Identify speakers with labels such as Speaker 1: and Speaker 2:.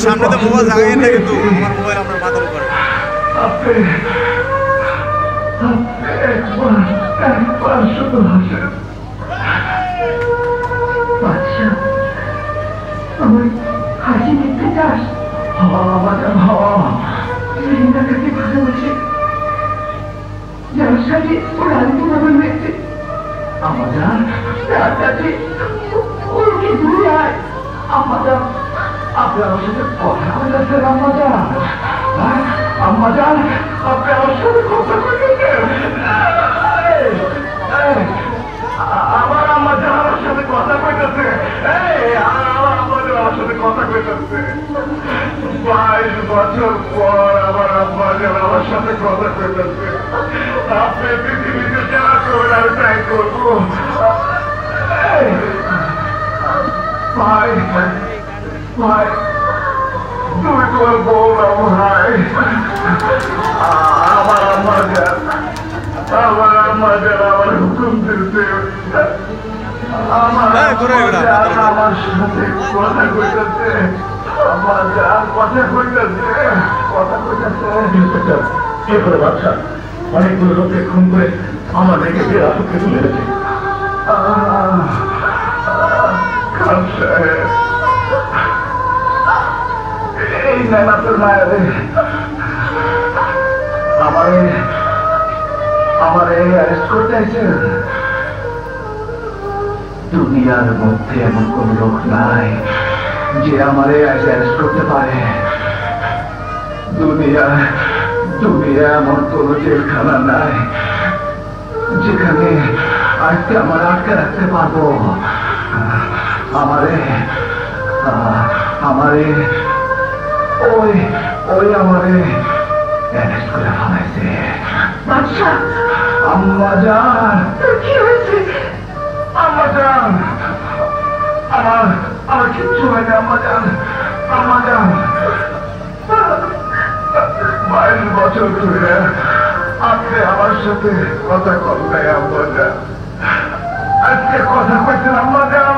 Speaker 1: সামনে তো মোবাইল জায়গায় না কিন্তু আমার মোবাইল আপনার মাথার উপরে
Speaker 2: হাসি দেখতে চাস ভালোবাসে যার সাথে ওর আলিপুর মোবাইল হয়েছে আমাদের ওকে দূরে আয় আমাদের আপনার সাথে কথা বলেছেন আমাদের আপনার সাথে কথা বলেছেন আমার আমাদের আমার সাথে কথা কইতেছে আমার আমাদের আমার সাথে কথা কইতেছে 22 বছর পর আমার আমাদের আমার সাথে কথা কইতেছে আপনি পৃথিবীতে যা করবেন আমি তাই করবো ভাই ভাই তুমি তোমার বউ নাও ভাই আমার আমার হুকুম দিতে আমার সাথে কথা কইতেছে আমার কথা কইতেছে কে করে বাচ্চা অনেকগুলো লোককে খুন করে আমার মেয়েকে বিয়ে আসতে তুলে রেখেছে এই নেনাতের মায়ের আমারে অ্যারেস্ট করতে আইছেন দুনিয়ার মধ্যে এমন কোন লোক নাই যে আমারে অ্যারেস্ট করতে পারে দুনিয়া এমন কোন জেলখানা নাই যেখানে আজকে আমার আটকে রাখতে পারবো আমারে ওই আমারে অ্যারেস্ট করে ফেলাইছে বাদশা আম্মা জান কি হয়েছে আম্মা জান আমার কিচ্ছু হয়নি আম্মা জান 22 বছর ধরে আপনি আমার সাথে কথা বললেন আম্মা জান আজকে কথা কইছেন আম্মা জান